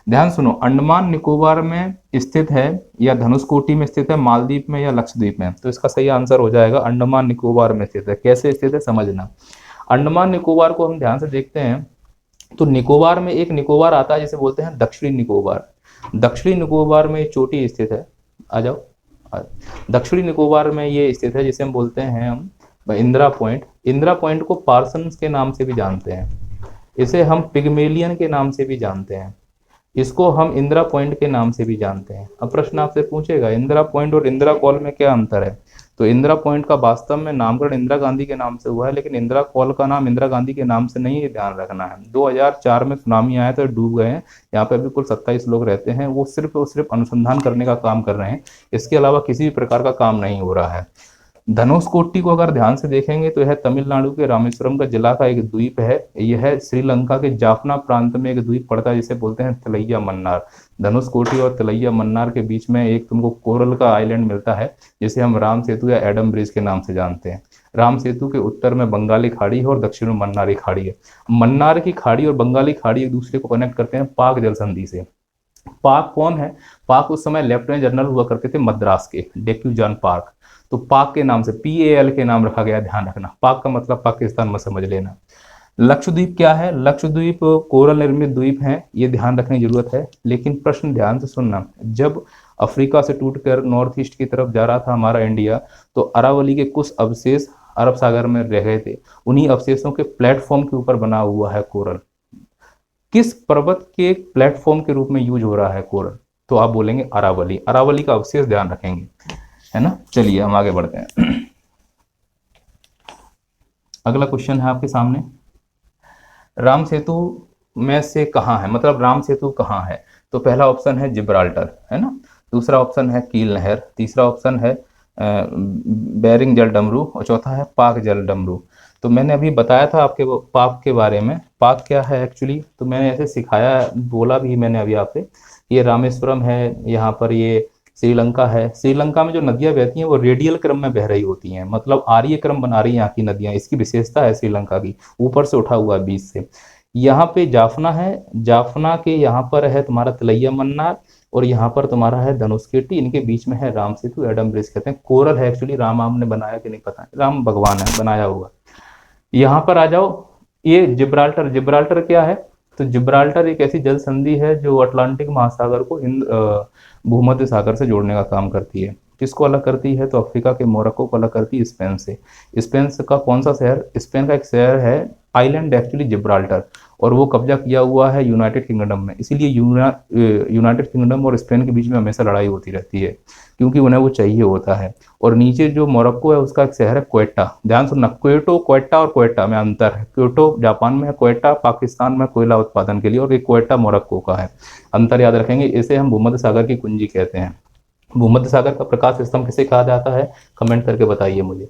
ध्यान सुनो, अंडमान निकोबार में स्थित है या धनुषकोटी में स्थित है, मालदीव में या लक्षद्वीप में? तो इसका सही आंसर हो जाएगा अंडमान निकोबार में स्थित है। कैसे स्थित है समझना। अंडमान निकोबार को हम ध्यान से देखते हैं तो निकोबार में एक निकोबार आता है जिसे बोलते हैं दक्षिणी निकोबार। दक्षिणी निकोबार में चोटी स्थित है, आ जाओ। दक्षिणी निकोबार में ये स्थित है जिसे हम बोलते हैं इंदिरा पॉइंट। इंदिरा पॉइंट को पार्सन्स के नाम से भी जानते हैं, इसे हम पिग्मेलियन के नाम से भी जानते हैं, इसको हम इंदिरा पॉइंट के नाम से भी जानते हैं। अब प्रश्न आपसे पूछेगा इंदिरा पॉइंट और इंदिरा कॉल में क्या अंतर है? तो इंदिरा पॉइंट का वास्तव में नामकरण इंदिरा गांधी के नाम से हुआ है, लेकिन इंदिरा कॉल का नाम इंदिरा गांधी के नाम से नहीं, ये ध्यान रखना है। 2004 में सुनामी आया था, डूब गए हैं। यहाँ पे अभी कुल 27 लोग रहते हैं, वो सिर्फ और सिर्फ अनुसंधान करने का काम कर रहे हैं, इसके अलावा किसी भी प्रकार का काम नहीं हो रहा है। धनुषकोटी को अगर ध्यान से देखेंगे तो यह तमिलनाडु के रामेश्वरम का जिला का एक द्वीप है। यह श्रीलंका के जाफना प्रांत में एक द्वीप पड़ता है जिसे बोलते हैं तलैया मन्नार। धनुषकोटी और तलैया मन्नार के बीच में एक तुमको कोरल का आइलैंड मिलता है जिसे हम राम सेतु या एडम ब्रिज के नाम से जानते हैं। राम सेतु के उत्तर में बंगाली खाड़ी है और दक्षिण में मन्नार की खाड़ी है। मन्नार की खाड़ी और बंगाली खाड़ी एक दूसरे को कनेक्ट करते हैं पाक जल संधि से। पाक कौन है? पाक उस समय लेफ्टिनेंट जनरल हुआ करते थे मद्रास के, डेक्यूजान पार्क। तो पाक के नाम से PAL के नाम रखा गया, ध्यान रखना। पाक का मतलब पाकिस्तान में समझ लेना। लक्षद्वीप क्या है? लक्षद्वीप कोरल निर्मित द्वीप हैं, ये ध्यान रखने की जरूरत है। लेकिन प्रश्न ध्यान से सुनना, जब अफ्रीका से टूटकर नॉर्थ ईस्ट की तरफ जा रहा था हमारा इंडिया, तो अरावली के कुछ अवशेष अरब सागर में रह गए थे। उन्हीं अवशेषों के प्लेटफॉर्म के ऊपर बना हुआ है कोरल। किस पर्वत के प्लेटफॉर्म के रूप में यूज हो रहा है कोरल? तो आप बोलेंगे अरावली। अरावली का अवशेष ध्यान रखेंगे, है ना। चलिए हम आगे बढ़ते हैं। अगला क्वेश्चन है आपके सामने, राम सेतु में से कहाँ है, मतलब राम सेतु कहाँ है? तो पहला ऑप्शन है जिब्राल्टर, है ना। दूसरा ऑप्शन है कील नहर। तीसरा ऑप्शन है बेरिंग जल डमरू। और चौथा है पाक जल डमरू। तो मैंने अभी बताया था आपके पाक के बारे में। पाक क्या है एक्चुअली, तो मैंने ऐसे सिखाया, बोला भी मैंने अभी आपसे। ये रामेश्वरम है, यहाँ पर ये श्रीलंका है। श्रीलंका में जो नदियां बहती हैं वो रेडियल क्रम में बह रही होती हैं, मतलब आर्य क्रम बना रही हैं यहाँ की नदियां। इसकी विशेषता है श्रीलंका की, ऊपर से उठा हुआ है बीच से। यहाँ पे जाफना है, जाफना के यहाँ पर है तुम्हारा तलैया मन्नार, और यहाँ पर तुम्हारा है धनुषकेटी। इनके बीच में है राम सेतु, एडम ब्रिज कहते हैं। कोरल है एक्चुअली, राम ने बनाया कि नहीं पता, राम भगवान है, बनाया हुआ। यहाँ पर आ जाओ, ये जिब्राल्टर। जिब्राल्टर क्या है? तो जिब्राल्टर एक ऐसी जल संधि है जो अटलांटिक महासागर को भूमध्य सागर से जोड़ने का काम करती है। किसको अलग करती है? तो अफ्रीका के मोरक्को को अलग करती है स्पेन से। स्पेन का कौन सा शहर? स्पेन का एक शहर है, आइलैंड एक्चुअली जिब्राल्टर, और वो कब्जा किया हुआ है यूनाइटेड किंगडम में। इसीलिए यूनाइटेड किंगडम और स्पेन के बीच में हमेशा लड़ाई होती रहती है, क्योंकि उन्हें वो चाहिए होता है। और नीचे जो मोरक्को है उसका एक शहर है क्वेटा। ध्यान सुनना, क्वेटो, क्वेटा और क्वेटा में अंतर है। क्वेटो जापान में है, क्वेटा पाकिस्तान में कोयला उत्पादन के लिए, और ये क्वेटा मोरक्को का है। अंतर याद रखेंगे। इसे हम भूमध्य सागर की कुंजी कहते हैं। भूमध्य सागर का प्रकाश स्तंभ किसे कहा जाता है? कमेंट करके बताइए मुझे।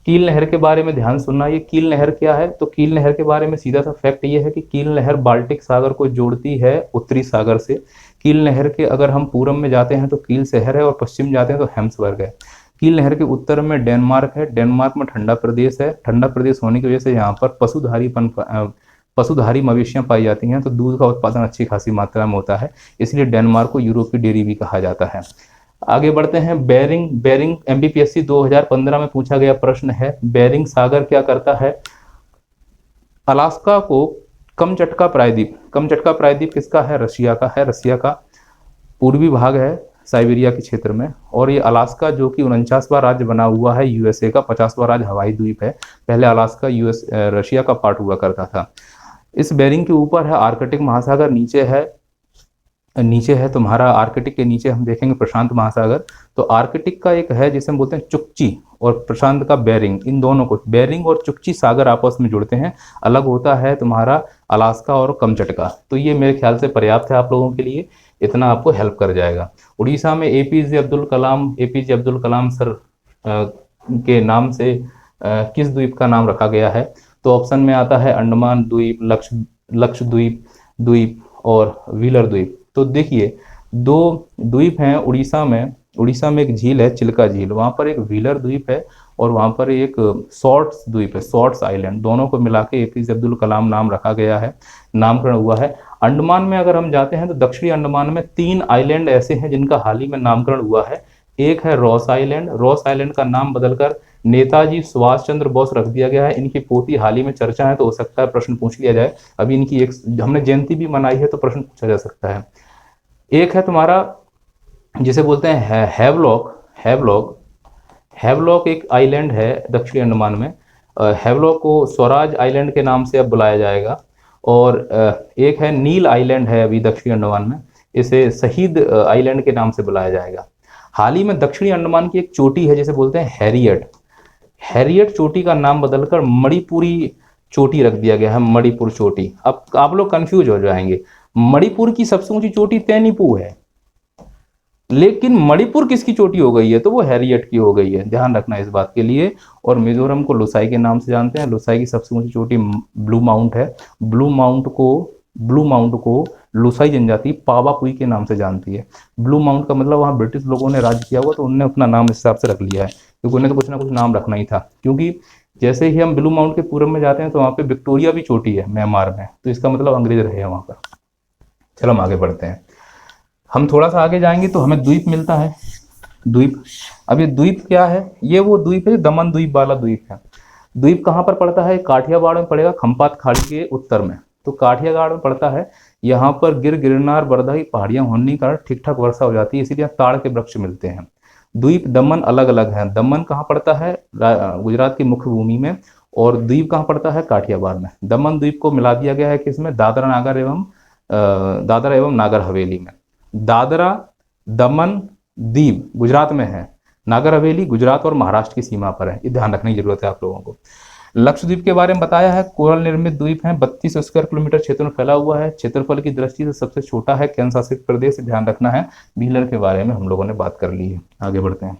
कील नहर के बारे में ध्यान सुनना। ये कील नहर क्या है? तो कील नहर के बारे में सीधा सा फैक्ट ये है कि कील नहर बाल्टिक सागर को जोड़ती है उत्तरी सागर से। कील नहर के अगर हम पूर्व में जाते हैं तो कील शहर है, और पश्चिम जाते हैं तो हेम्सबर्ग है। कील नहर के उत्तर में डेनमार्क है। डेनमार्क में ठंडा प्रदेश है। ठंडा प्रदेश होने की वजह से यहाँ पर पशुधारी मवेशियां पाई जाती हैं, तो दूध का उत्पादन अच्छी खासी मात्रा में होता है। इसलिए डेनमार्क को यूरोप की डेयरी भी कहा जाता है। आगे बढ़ते हैं। बेरिंग। बेरिंग MBPSC 2015 में पूछा गया प्रश्न है। बेरिंग सागर क्या करता है? अलास्का को कमचटका प्रायद्वीप। कमचटका प्रायद्वीप किसका है? रशिया का है। रशिया का पूर्वी भाग है साइबेरिया के क्षेत्र में। और ये अलास्का जो कि 49वां राज्य बना हुआ है USA का, 50वां राज्य हवाई द्वीप है। पहले अलास्का रशिया का पार्ट हुआ करता था। इस बेरिंग के ऊपर है आर्कटिक महासागर, नीचे है तुम्हारा आर्कटिक के नीचे हम देखेंगे प्रशांत महासागर। तो आर्कटिक का एक है जिसे हम बोलते हैं चुक्ची, और प्रशांत का बेरिंग। इन दोनों को बेरिंग और चुक्ची सागर आपस में जुड़ते हैं। अलग होता है तुम्हारा अलास्का और कमचटका। तो ये मेरे ख्याल से पर्याप्त है आप लोगों के लिए, इतना आपको हेल्प कर जाएगा। उड़ीसा में APJ अब्दुल कलाम सर के नाम से किस द्वीप का नाम रखा गया है? तो ऑप्शन में आता है अंडमान द्वीप, लक्षद्वीप द्वीप और व्हीलर द्वीप। तो देखिए, दो द्वीप हैं उड़ीसा में। उड़ीसा में एक झील है चिल्का झील, वहाँ पर एक व्हीलर द्वीप है, और वहाँ पर एक शॉर्ट्स द्वीप है, शॉर्ट्स आइलैंड। दोनों को मिला के APJ अब्दुल कलाम नाम रखा गया है, नामकरण हुआ है। अंडमान में अगर हम जाते हैं तो दक्षिणी अंडमान में 3 आइलैंड ऐसे हैं जिनका हाल ही में नामकरण हुआ है। एक है रॉस आइलैंड। रॉस आइलैंड का नाम बदलकर नेताजी सुभाष चंद्र बोस रख दिया गया है। इनकी पोती हाल ही में चर्चा है, तो हो सकता है प्रश्न पूछ लिया जाए। अभी इनकी एक हमने जयंती भी मनाई है, तो प्रश्न पूछा जा सकता है। एक है तुम्हारा जिसे बोलते हैं हैवलॉक। हैवलॉक एक आइलैंड है दक्षिणी अंडमान में। हैवलॉक को स्वराज आइलैंड के नाम से अब बुलाया जाएगा। और एक है नील आइलैंड है अभी दक्षिणी अंडमान में, इसे शहीद आइलैंड के नाम से बुलाया जाएगा। हाल ही में दक्षिणी अंडमान की एक चोटी है जिसे बोलते हैं हैरियट चोटी का नाम बदलकर मणिपुरी चोटी रख दिया गया है, मणिपुर चोटी। अब आप लोग कंफ्यूज हो जाएंगे, मणिपुर की सबसे ऊंची चोटी तेनिपू है, लेकिन मणिपुर किसकी चोटी हो गई है? तो वो हैरियट की हो गई है, ध्यान रखना इस बात के लिए। और मिजोरम को लुसाई के नाम से जानते हैं। लुसाई की सबसे ऊंची चोटी ब्लू माउंट है। ब्लू माउंट को लुसाई जनजाति पावापुई के नाम से जानती है। ब्लू माउंट का मतलब वहाँ ब्रिटिश लोगों ने राज किया हुआ, तो उन्होंने अपना नाम इस हिसाब से रख लिया है, क्योंकि उन्हें तो कुछ ना कुछ नाम रखना ही था। क्योंकि जैसे ही हम ब्लू माउंट के पूरब में जाते हैं तो वहाँ पे विक्टोरिया भी चोटी है म्यांमार में, तो इसका मतलब अंग्रेज रहे हैं वहाँ पर। चलो हम आगे बढ़ते हैं। हम थोड़ा सा आगे जाएंगे तो हमें द्वीप मिलता है। द्वीप, अब ये द्वीप क्या है? ये वो द्वीप है, दमन द्वीप वाला द्वीप है। द्वीप कहाँ पर पड़ता है? काठियावाड़ में पड़ेगा, खम्पात खाड़ी के उत्तर में। तो काठियावाड़ में पड़ता है। यहाँ पर गिरनार बरधा की पहाड़ियां होने के कारण ठीक ठाक वर्षा हो जाती है, इसीलिए ताड़ के वृक्ष मिलते हैं। द्वीप दमन अलग अलग है। दमन कहाँ पड़ता है? गुजरात की मुख्य भूमि में। और द्वीप कहाँ पड़ता है? काठियावाड़ में। दमन द्वीप को मिला दिया गया है किसमें? दादरा एवं नागर हवेली में। दादरा, दमन, दीव गुजरात में है। नागर हवेली गुजरात और महाराष्ट्र की सीमा पर है। ये ध्यान रखने की जरूरत है आप लोगों को। लक्षद्वीप के बारे में बताया है, कोरल निर्मित द्वीप है, 32 स्क्वायर किलोमीटर क्षेत्र में फैला हुआ है। क्षेत्रफल की दृष्टि से सबसे छोटा है, केंद्र शासित प्रदेश, ध्यान रखना है। व्हीलर के बारे में हम लोगों ने बात कर ली है। आगे बढ़ते हैं।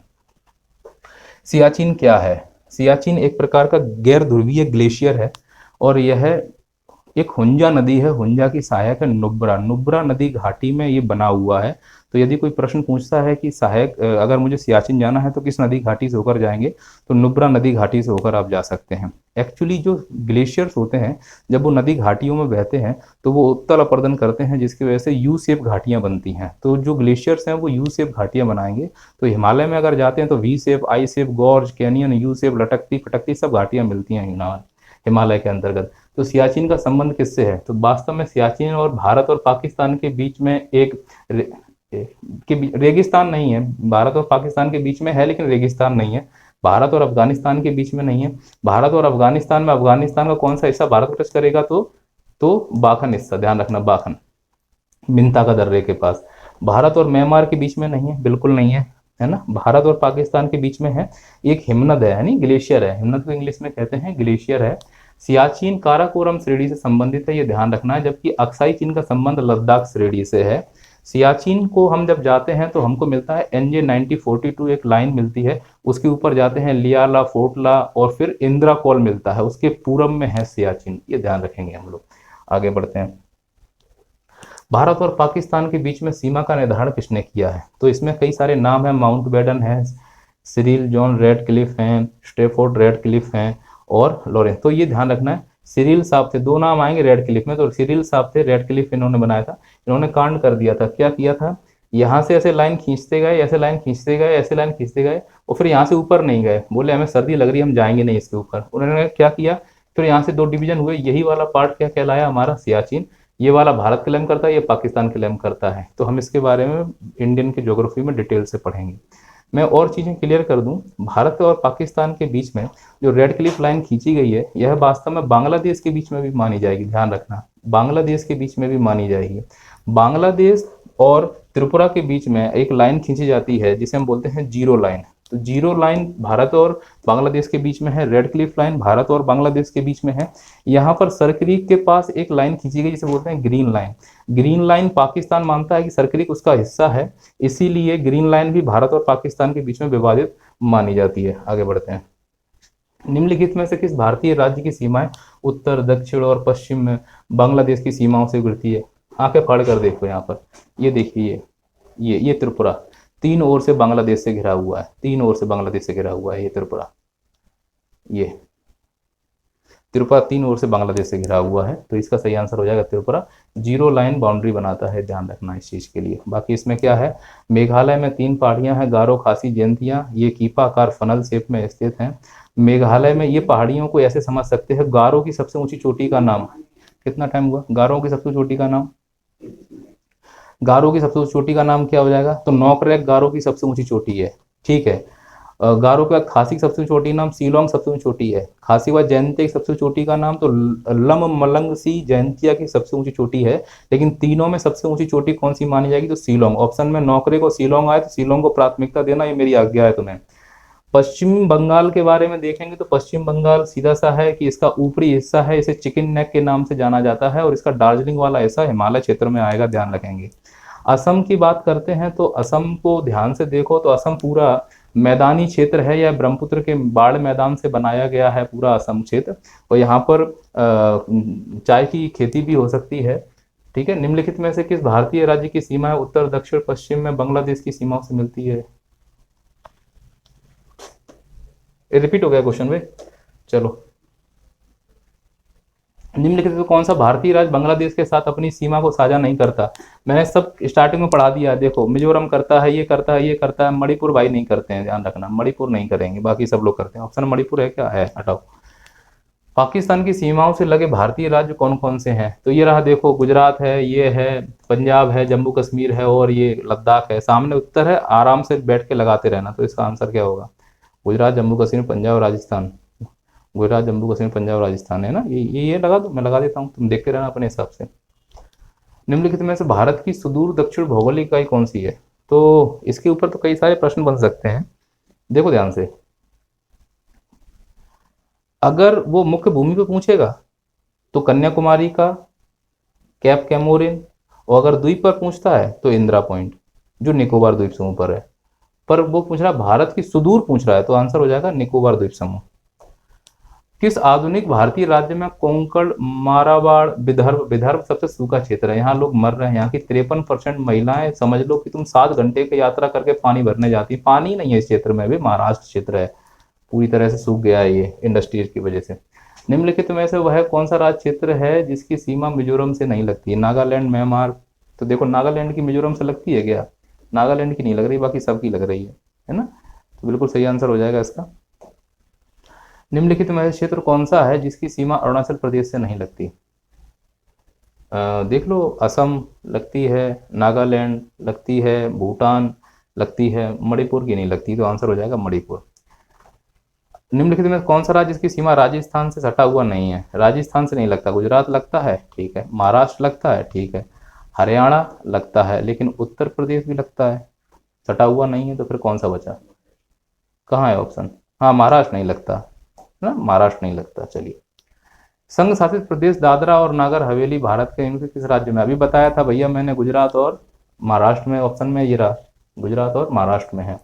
सियाचिन क्या है? सियाचिन एक प्रकार का गैर ध्रुवीय ग्लेशियर है और यह एक हुंजा नदी है। हुंजा की सहायक है नुब्रा। नुब्रा नदी घाटी में ये बना हुआ है। तो यदि कोई प्रश्न पूछता है कि सहायक, अगर मुझे सियाचिन जाना है तो किस नदी घाटी से होकर जाएंगे, तो नुब्रा नदी घाटी से होकर आप जा सकते हैं। एक्चुअली जो ग्लेशियर्स होते हैं, जब वो नदी घाटियों में बहते हैं तो वो उत्तल अपर्दन करते हैं, जिसकी वजह से यू शेप घाटियां बनती हैं। तो जो ग्लेशियर्स हैं वो यू शेप घाटियां बनाएंगे। तो हिमालय में अगर जाते हैं तो V shape, I shape, gorge, canyon, U shape, लटकती फटकती सब घाटियां मिलती हैं हिमालय के अंतर्गत। तो सियाचिन का संबंध किससे है? तो वास्तव में सियाचिन और भारत और पाकिस्तान के बीच में एक रेगिस्तान नहीं है। भारत और पाकिस्तान के बीच में है लेकिन रेगिस्तान नहीं है। भारत और अफगानिस्तान के बीच में नहीं है। भारत और अफगानिस्तान में अफगानिस्तान का कौन सा हिस्सा भारत को टच करेगा? तो बाखन हिस्सा, ध्यान रखना, बाखन, मिंता का दर्रे के पास। भारत और म्यांमार के बीच में नहीं है, बिल्कुल नहीं है ना। भारत और पाकिस्तान के बीच में है। एक हिमनद है, नहीं ग्लेशियर है। हिमनद को इंग्लिश में कहते हैं ग्लेशियर है। सियाचिन काराकोरम श्रेणी से संबंधित है, ये ध्यान रखना है, जबकि अक्साई चीन का संबंध लद्दाख श्रेणी से है। सियाचिन को हम जब जाते हैं तो हमको मिलता है NJ 9042, एक लाइन मिलती है, उसके ऊपर जाते हैं लियाला, फोटला और फिर इंदिरा कॉल मिलता है, उसके पूरब में है सियाचिन। ये ध्यान रखेंगे हम लोग। आगे बढ़ते हैं। भारत और पाकिस्तान के बीच में सीमा का निर्धारण किसने किया है? तो इसमें कई सारे नाम हैं। माउंट बैडन है, सिरिल जॉन रेडक्लिफ हैं, स्टेफोर्ड रेडक्लिफ हैं और लॉरेंस। तो ये ध्यान रखना है, सिरिल साहब थे, दो नाम आएंगे रेडक्लिफ में, तो सिरिल साहब थे, रेडक्लिफ इन्होंने बनाया था। इन्होंने कांड कर दिया था। क्या किया था? यहाँ से ऐसे लाइन खींचते गए, ऐसे लाइन खींचते गए, ऐसे लाइन खींचते गए और फिर यहाँ से ऊपर नहीं गए। बोले हमें सर्दी लग रही है, हम जाएंगे नहीं इसके ऊपर। उन्होंने क्या किया? फिर यहाँ से 2 डिवीजन हुए। यही वाला पार्ट क्या कहलाया? हमारा सियाचिन। ये वाला भारत क्लेम करता है, ये पाकिस्तान क्लेम करता है। तो हम इसके बारे में इंडियन की ज्योग्राफी में डिटेल से पढ़ेंगे। मैं और चीज़ें क्लियर कर दूं, भारत और पाकिस्तान के बीच में जो रेड क्लिफ लाइन खींची गई है, यह वास्तव में बांग्लादेश के बीच में भी मानी जाएगी। ध्यान रखना, बांग्लादेश के बीच में भी मानी जाएगी। बांग्लादेश और त्रिपुरा के बीच में एक लाइन खींची जाती है जिसे हम बोलते हैं जीरो लाइन। तो जीरो लाइन भारत और बांग्लादेश के बीच में है। रेड क्लिफ लाइन भारत और बांग्लादेश के बीच में है। यहाँ पर सरक्रीक के पास एक लाइन खींची गई जिसे बोलते हैं green line. Green line Pakistan मानता है कि सरक्रीक उसका हिस्सा है, इसीलिए ग्रीन लाइन भी भारत और पाकिस्तान के बीच में विवादित मानी जाती है। आगे बढ़ते हैं। निम्नलिखित में से किस भारतीय राज्य की सीमाएं उत्तर, दक्षिण और पश्चिम में बांग्लादेश की सीमाओं से गुजरती है? आंखें फाड़ कर देखो यहाँ पर, ये देखिए, ये त्रिपुरा 3 ओर से बांग्लादेश से घिरा हुआ है। 3 ओर से बांग्लादेश से घिरा हुआ है ये त्रिपुरा। ये त्रिपुरा 3 ओर से बांग्लादेश से घिरा हुआ है, तो इसका सही आंसर हो जाएगा त्रिपुरा। जीरो लाइन बाउंड्री बनाता है, ध्यान रखना इस चीज के लिए। बाकी इसमें क्या है? मेघालय में 3 पहाड़ियां हैं, गारो, खासी, जयंतिया। ये कीपाकार फनल शेप में स्थित हैं। मेघालय में ये पहाड़ियों को ऐसे समझ सकते हैं, गारो की सबसे ऊंची चोटी का नाम, कितना टाइम हुआ? गारो की सबसे चोटी का नाम, गारो की सबसे ऊंची चोटी का नाम क्या हो जाएगा? तो नोकरेक गारो की सबसे ऊंची चोटी है, ठीक है। गारो के बाद खासी की सबसे छोटी नाम सीलोंग सबसे छोटी है। खासी व जयंतिया की सबसे छोटी का नाम तो लम मलंग सी जयंतिया की सबसे ऊंची चोटी है। लेकिन तीनों में सबसे ऊंची चोटी कौन सी मानी जाएगी? तो सीलोंग। ऑप्शन में नौकरे को सीलोंग आए तो सीलोंग को प्राथमिकता देना, ये मेरी आज्ञा है तुम्हें। पश्चिम बंगाल के बारे में देखेंगे तो पश्चिम बंगाल सीधा सा है कि इसका ऊपरी हिस्सा है, इसे चिकन नेक के नाम से जाना जाता है और इसका दार्जिलिंग वाला हिस्सा हिमालय क्षेत्र में आएगा, ध्यान रखेंगे। असम की बात करते हैं तो असम को ध्यान से देखो तो असम पूरा मैदानी क्षेत्र है, या ब्रह्मपुत्र के बाढ़ मैदान से बनाया गया है पूरा असम क्षेत्र, और यहाँ पर चाय की खेती भी हो सकती है, ठीक है। निम्नलिखित में से किस भारतीय राज्य की सीमा है उत्तर, दक्षिण, पश्चिम में बांग्लादेश की सीमाओं से मिलती है? ये रिपीट हो गया क्वेश्चन भाई। चलो, निम्नलिखित में कौन सा भारतीय राज्य बांग्लादेश के साथ अपनी सीमा को साझा नहीं करता? मैंने सब स्टार्टिंग में पढ़ा दिया है। देखो, मिजोरम करता है, ये करता है, ये करता है। मणिपुर भाई नहीं करते हैं, ध्यान रखना, मणिपुर नहीं करेंगे, बाकी सब लोग करते हैं। ऑप्शन मणिपुर है क्या? है, हटाओ। पाकिस्तान की सीमाओं से लगे भारतीय राज्य कौन कौन से हैं? तो ये रहा, देखो, गुजरात है, ये है पंजाब है, जम्मू कश्मीर है और ये लद्दाख है। सामने उत्तर है, आराम से बैठ के लगाते रहना। तो इसका आंसर क्या होगा? गुजरात, जम्मू कश्मीर, पंजाब, राजस्थान। गुजरात, जम्मू कश्मीर, पंजाब, राजस्थान है ना। ये लगा दो, मैं लगा देता हूँ, तुम देखते रहना अपने हिसाब से। निम्नलिखित में से भारत की सुदूर दक्षिण भौगोलिक इकाई कौन सी है? तो इसके ऊपर तो कई सारे प्रश्न बन सकते हैं, देखो ध्यान से। अगर वो मुख्य भूमि पे पूछेगा तो कन्याकुमारी का कैप कैमोरिन, और अगर द्वीप पर पूछता है तो इंदिरा पॉइंट, जो निकोबार द्वीप समूह पर है। पर वो पूछ रहा है भारत की सुदूर पूछ रहा है, तो आंसर हो जाएगा निकोबार द्वीप समूह। किस आधुनिक भारतीय राज्य में कोंकण, मारवाड़, विदर्भ, विदर्भ सबसे सूखा क्षेत्र है, यहाँ लोग मर रहे हैं। यहाँ की 53% महिलाएं, समझ लो कि तुम 7 घंटे की यात्रा करके पानी भरने जाती, पानी नहीं है इस क्षेत्र में। अभी महाराष्ट्र क्षेत्र है, पूरी तरह से सूख गया है ये इंडस्ट्रीज की वजह से। निम्नलिखित में से वह कौन सा राज्य क्षेत्र है जिसकी सीमा मिजोरम से नहीं लगती है? नागालैंड, म्यांमार। तो देखो, नागालैंड की मिजोरम से लगती है क्या? नागालैंड की नहीं लग रही, बाकी सबकी लग रही है ना। तो बिल्कुल सही आंसर हो जाएगा इसका। निम्नलिखित में से क्षेत्र कौन सा है जिसकी सीमा अरुणाचल प्रदेश से नहीं लगती? देख लो, असम लगती है, नागालैंड लगती है, भूटान लगती है, मणिपुर की नहीं लगती। तो आंसर हो जाएगा मणिपुर। निम्नलिखित में कौन सा राज्य जिसकी सीमा राजस्थान से सटा हुआ नहीं है? राजस्थान से नहीं लगता। गुजरात लगता है, ठीक है। महाराष्ट्र लगता है, ठीक है। हरियाणा लगता है, लेकिन उत्तर प्रदेश भी लगता है, सटा हुआ नहीं है। तो फिर कौन सा बचा? कहाँ है ऑप्शन? हाँ, महाराष्ट्र नहीं लगता ना, महाराष्ट्र नहीं लगता। चलिए, संघ शासित प्रदेश दादरा और नागर हवेली भारत के इनके किस राज्य में? अभी बताया था भैया मैंने, गुजरात और महाराष्ट्र में। ऑप्शन में ये रहा, गुजरात और महाराष्ट्र में है।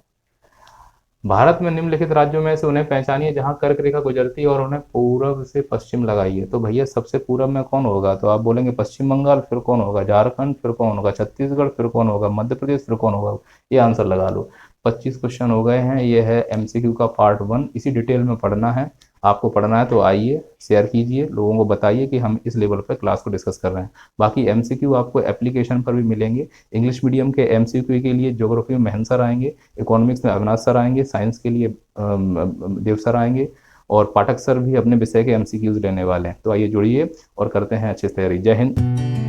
भारत में निम्नलिखित राज्यों में से उन्हें पहचानिए जहां कर्क रेखा गुजरती है और उन्हें पूर्व से पश्चिम लगाइए। तो भैया सबसे पूर्व में कौन होगा? तो आप बोलेंगे पश्चिम बंगाल, फिर कौन होगा? झारखंड, फिर कौन होगा? छत्तीसगढ़, फिर कौन होगा? मध्य प्रदेश, फिर कौन होगा? ये आंसर लगा लो। 25 क्वेश्चन हो गए हैं। ये है MCQ का पार्ट 1। इसी डिटेल में पढ़ना है आपको। पढ़ना है तो आइए, शेयर कीजिए, लोगों को बताइए कि हम इस लेवल पर क्लास को डिस्कस कर रहे हैं। बाकी MCQ आपको एप्लीकेशन पर भी मिलेंगे। इंग्लिश मीडियम के MCQ के लिए ज्योग्राफी में महन सर आएंगे, इकोनॉमिक्स में अविनाश सर आएंगे, साइंस के लिए देव सर आएंगे, और पाठक सर भी अपने विषय के MCQs लेने वाले हैं। तो आइए जुड़िए और करते हैं अच्छे से तैयारी। जय हिंद।